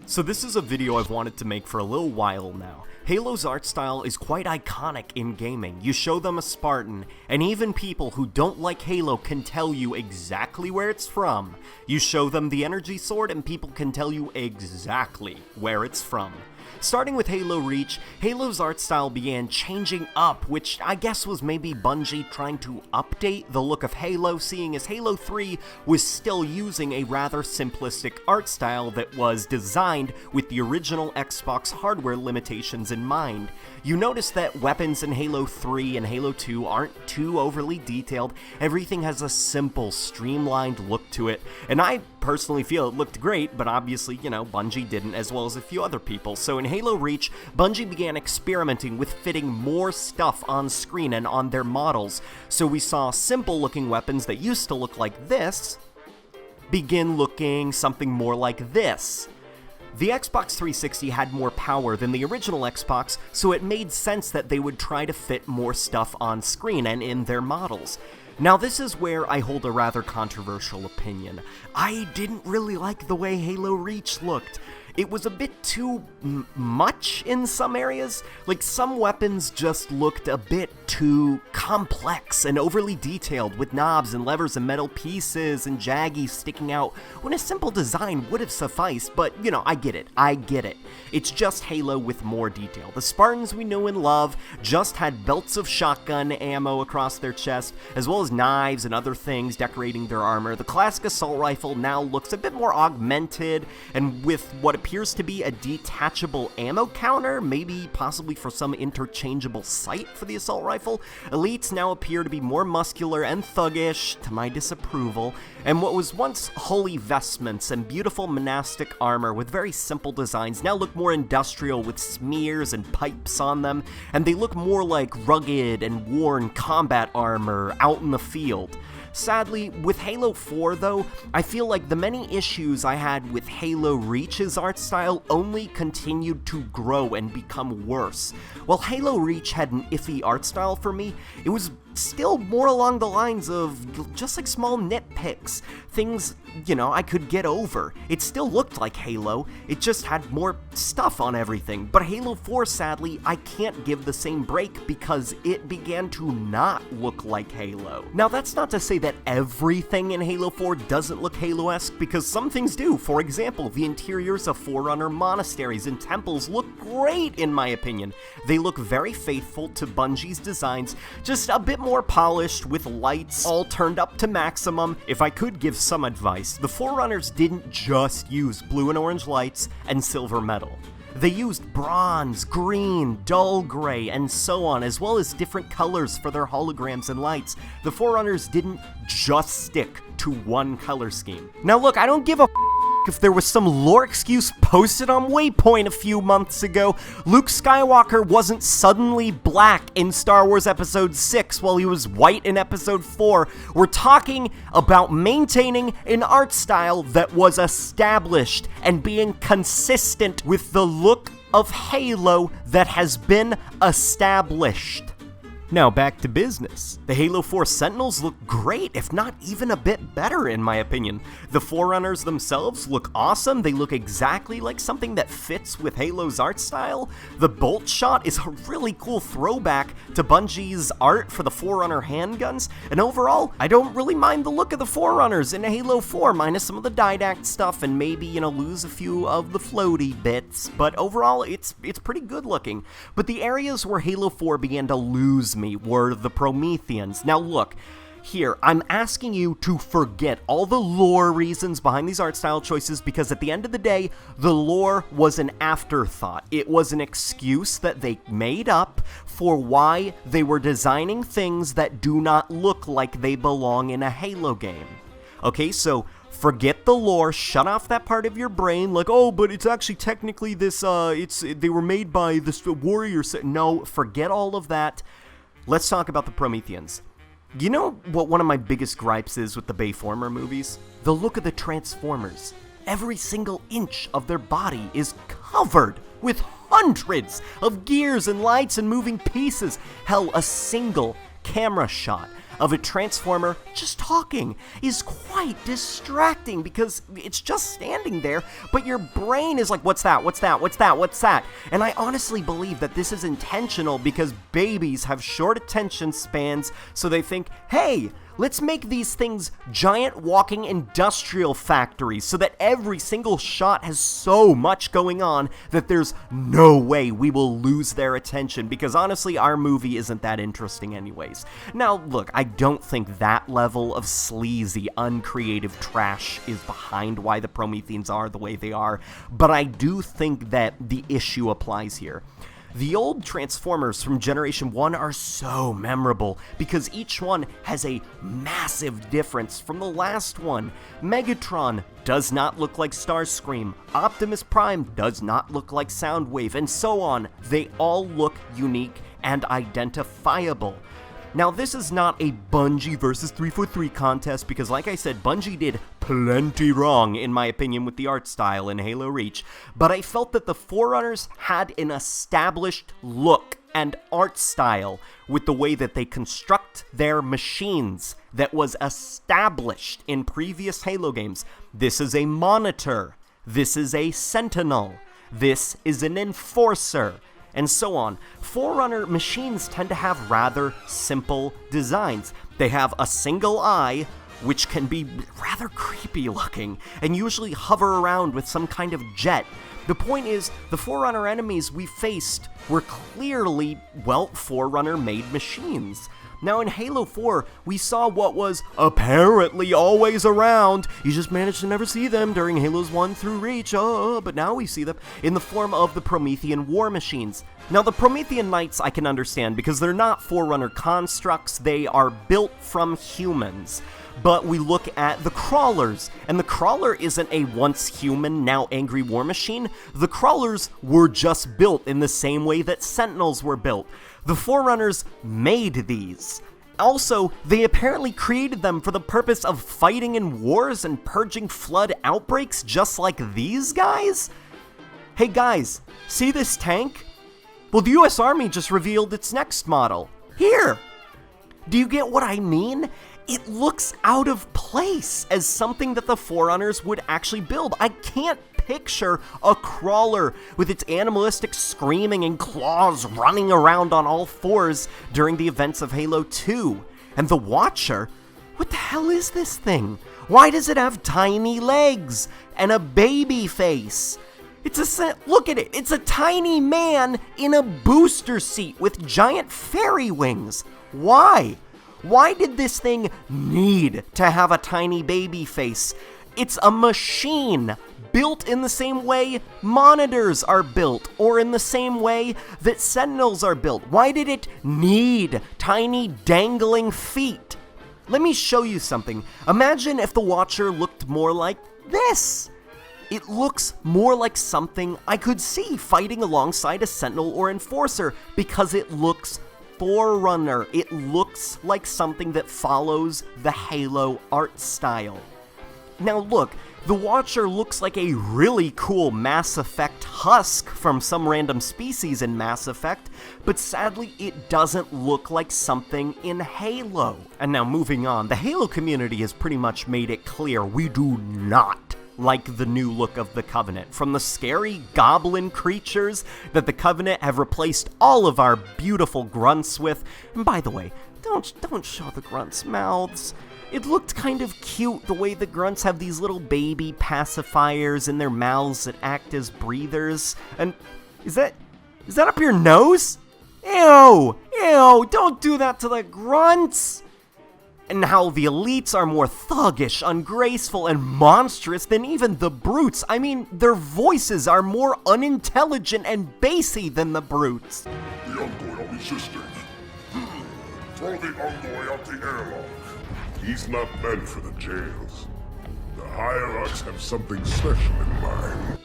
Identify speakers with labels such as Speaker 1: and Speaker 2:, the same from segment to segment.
Speaker 1: So this is a video I've wanted to make for a little while now. Halo's art style is quite iconic in gaming. You show them a Spartan, and even people who don't like Halo can tell you exactly where it's from. You show them the energy sword and people can tell you exactly where it's from. Starting with Halo Reach, Halo's art style began changing up, which I guess was maybe Bungie trying to update the look of Halo, seeing as Halo 3 was still using a rather simplistic art style that was designed with the original Xbox hardware limitations in mind. You notice that weapons in Halo 3 and Halo 2 aren't too overly detailed. Everything has a simple, streamlined look to it, and I personally feel it looked great, but obviously, Bungie didn't, as well as a few other people. So in Halo Reach, Bungie began experimenting with fitting more stuff on screen and on their models. So we saw simple-looking weapons that used to look like this begin looking something more like this. The Xbox 360 had more power than the original Xbox, so it made sense that they would try to fit more stuff on screen and in their models. Now this is where I hold a rather controversial opinion. I didn't really like the way Halo Reach looked. It was a bit too much in some areas. Like, some weapons just looked a bit too complex and overly detailed, with knobs and levers and metal pieces and jaggies sticking out, when a simple design would have sufficed, but, I get it. It's just Halo with more detail. The Spartans we know and love just had belts of shotgun ammo across their chest, as well as knives and other things decorating their armor. The classic assault rifle now looks a bit more augmented, and with what appears to be a detachable ammo counter, maybe possibly for some interchangeable sight for the assault rifle. Elites now appear to be more muscular and thuggish, to my disapproval, and what was once holy vestments and beautiful monastic armor with very simple designs now look more industrial with smears and pipes on them, and they look more like rugged and worn combat armor out in the field. Sadly, with Halo 4 though, I feel like the many issues I had with Halo Reach's art style only continued to grow and become worse. While Halo Reach had an iffy art style for me, it was still more along the lines of just like small nitpicks, things, I could get over. It still looked like Halo, it just had more stuff on everything. But Halo 4, sadly, I can't give the same break because it began to not look like Halo. Now that's not to say that everything in Halo 4 doesn't look Halo-esque, because some things do. For example, the interiors of Forerunner monasteries and temples look great in my opinion. They look very faithful to Bungie's designs, just a bit more polished with lights all turned up to maximum. If I could give some advice, the Forerunners didn't just use blue and orange lights and silver metal. They used bronze, green, dull gray, and so on, as well as different colors for their holograms and lights. The Forerunners didn't just stick to one color scheme. Now look, I don't give a if there was some lore excuse posted on Waypoint a few months ago. Luke Skywalker wasn't suddenly black in Star Wars Episode 6 while he was white in Episode 4. We're talking about maintaining an art style that was established and being consistent with the look of Halo that has been established. Now back to business. The Halo 4 Sentinels look great, if not even a bit better in my opinion. The Forerunners themselves look awesome, they look exactly like something that fits with Halo's art style. The bolt shot is a really cool throwback to Bungie's art for the Forerunner handguns, and overall, I don't really mind the look of the Forerunners in Halo 4, minus some of the didact stuff and maybe, lose a few of the floaty bits, but overall, it's pretty good looking. But the areas where Halo 4 began to lose me were the Prometheans. Now look, here, I'm asking you to forget all the lore reasons behind these art style choices, because at the end of the day, the lore was an afterthought. It was an excuse that they made up for why they were designing things that do not look like they belong in a Halo game. Okay, so forget the lore, shut off that part of your brain, like, oh, but it's actually technically this, they were made by this warrior set. No, forget all of that. Let's talk about the Prometheans. You know what one of my biggest gripes is with the Bayformer movies? The look of the Transformers. Every single inch of their body is covered with hundreds of gears and lights and moving pieces. Hell, a single camera shot of a Transformer just talking is quite distracting because it's just standing there, but your brain is like, what's that, what's that, what's that, what's that? And I honestly believe that this is intentional because babies have short attention spans, so they think, hey, let's make these things giant walking industrial factories so that every single shot has so much going on that there's no way we will lose their attention, because honestly, our movie isn't that interesting anyways. Now, look, I don't think that level of sleazy, uncreative trash is behind why the Prometheans are the way they are, but I do think that the issue applies here. The old Transformers from Generation 1 are so memorable because each one has a massive difference from the last one. Megatron does not look like Starscream, Optimus Prime does not look like Soundwave, and so on. They all look unique and identifiable. Now, this is not a Bungie versus 343 contest because, like I said, Bungie did plenty wrong, in my opinion, with the art style in Halo Reach, but I felt that the Forerunners had an established look and art style with the way that they construct their machines that was established in previous Halo games. This is a Monitor, this is a Sentinel, this is an Enforcer, and so on. Forerunner machines tend to have rather simple designs. They have a single eye, which can be rather creepy looking, and usually hover around with some kind of jet. The point is, the Forerunner enemies we faced were clearly, well, Forerunner-made machines. Now in Halo 4, we saw what was apparently always around. You just managed to never see them during Halos 1 through Reach, but now we see them in the form of the Promethean war machines. Now the Promethean Knights I can understand because they're not Forerunner constructs, they are built from humans. But we look at the Crawlers, and the Crawler isn't a once human, now angry war machine. The Crawlers were just built in the same way that Sentinels were built. The Forerunners made these. Also, they apparently created them for the purpose of fighting in wars and purging flood outbreaks just like these guys? Hey guys, see this tank? Well, the US Army just revealed its next model. Here! Do you get what I mean? It looks out of place as something that the Forerunners would actually build. I can't picture a Crawler with its animalistic screaming and claws running around on all fours during the events of Halo 2. And the Watcher? What the hell is this thing? Why does it have tiny legs and a baby face? Look at it, it's a tiny man in a booster seat with giant fairy wings. Why? Why did this thing need to have a tiny baby face? It's a machine, built in the same way monitors are built, or in the same way that Sentinels are built. Why did it need tiny dangling feet? Let me show you something. Imagine if the Watcher looked more like this. It looks more like something I could see fighting alongside a Sentinel or Enforcer because it looks Forerunner. It looks like something that follows the Halo art style. Now look, the Watcher looks like a really cool Mass Effect husk from some random species in Mass Effect, but sadly it doesn't look like something in Halo. And now moving on, the Halo community has pretty much made it clear we do not like the new look of the Covenant. From the scary goblin creatures that the Covenant have replaced all of our beautiful grunts with. And by the way, don't show the grunts' mouths. It looked kind of cute the way the grunts have these little baby pacifiers in their mouths that act as breathers. And is that up your nose? Ew! Ew! Don't do that to the grunts! And how the elites are more thuggish, ungraceful, and monstrous than even the brutes. I mean, their voices are more unintelligent and bassy than the brutes.
Speaker 2: The Envoy are resisting. Throw the Envoy out the airlock. He's not meant for the jails. The higher-ups have something special in mind.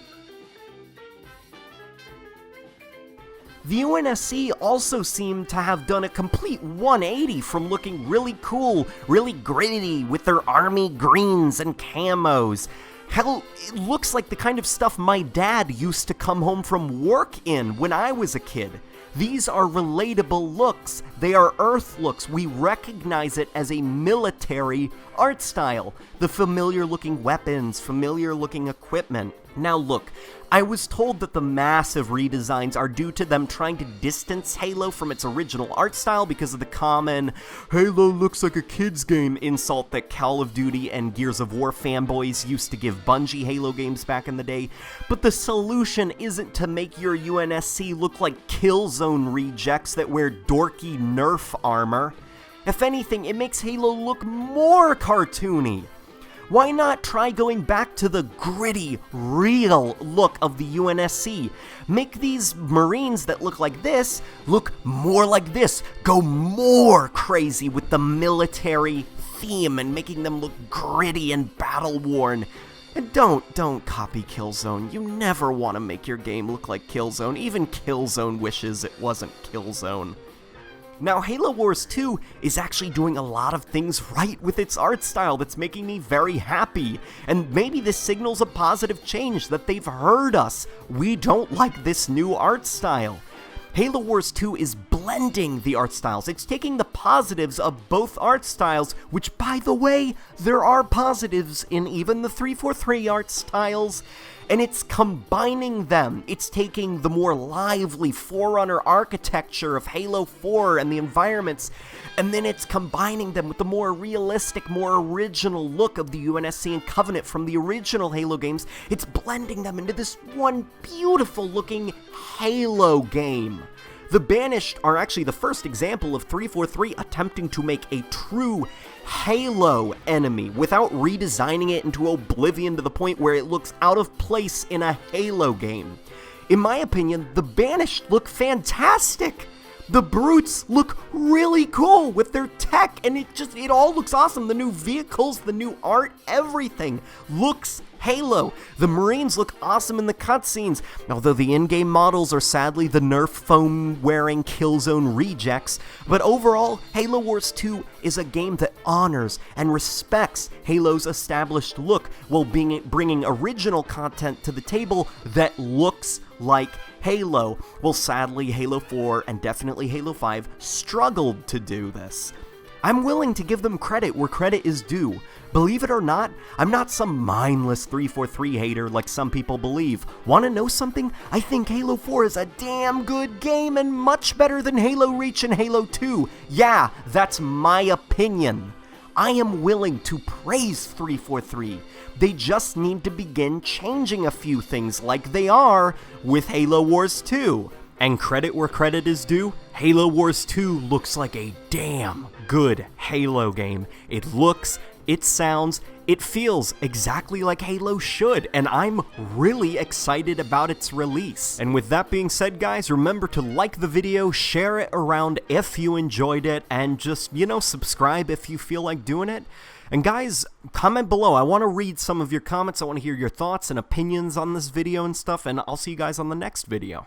Speaker 1: The UNSC also seemed to have done a complete 180 from looking really cool, really gritty with their army greens and camos. Hell, it looks like the kind of stuff my dad used to come home from work in when I was a kid. These are relatable looks. They are Earth looks. We recognize it as a military art style. The familiar looking weapons, familiar looking equipment. Now look, I was told that the massive redesigns are due to them trying to distance Halo from its original art style because of the common "Halo looks like a kid's game" insult that Call of Duty and Gears of War fanboys used to give Bungie Halo games back in the day. But the solution isn't to make your UNSC look like Killzone rejects that wear dorky Nerf armor. If anything, it makes Halo look more cartoony. Why not try going back to the gritty, real look of the UNSC? Make these Marines that look like this look more like this. Go more crazy with the military theme and making them look gritty and battle-worn. And don't copy Killzone. You never want to make your game look like Killzone. Even Killzone wishes it wasn't Killzone. Now, Halo Wars 2 is actually doing a lot of things right with its art style that's making me very happy. And maybe this signals a positive change, that they've heard us. We don't like this new art style. Halo Wars 2 is blending the art styles. It's taking the positives of both art styles, which, by the way, there are positives in even the 343 art styles, and it's combining them. It's taking the more lively Forerunner architecture of Halo 4 and the environments, and then it's combining them with the more realistic, more original look of the UNSC and Covenant from the original Halo games. It's blending them into this one beautiful looking Halo game. The Banished are actually the first example of 343 attempting to make a true Halo enemy without redesigning it into oblivion to the point where it looks out of place in a Halo game. In my opinion, the Banished look fantastic. The Brutes look really cool with their tech, and it all looks awesome. The new vehicles, the new art, everything looks Halo. The Marines look awesome in the cutscenes, although the in-game models are sadly the Nerf foam-wearing Killzone rejects. But overall, Halo Wars 2 is a game that honors and respects Halo's established look while bringing original content to the table that looks like Halo. Well, sadly, Halo 4 and definitely Halo 5 struggled to do this. I'm willing to give them credit where credit is due. Believe it or not, I'm not some mindless 343 hater like some people believe. Want to know something? I think Halo 4 is a damn good game and much better than Halo Reach and Halo 2. Yeah, that's my opinion. I am willing to praise 343. They just need to begin changing a few things like they are with Halo Wars 2. And credit where credit is due, Halo Wars 2 looks like a damn good Halo game. It looks, it sounds, it feels exactly like Halo should, and I'm really excited about its release. And with that being said, guys, remember to like the video, share it around if you enjoyed it, and just, subscribe if you feel like doing it. And guys, comment below. I want to read some of your comments. I want to hear your thoughts and opinions on this video and stuff, and I'll see you guys on the next video.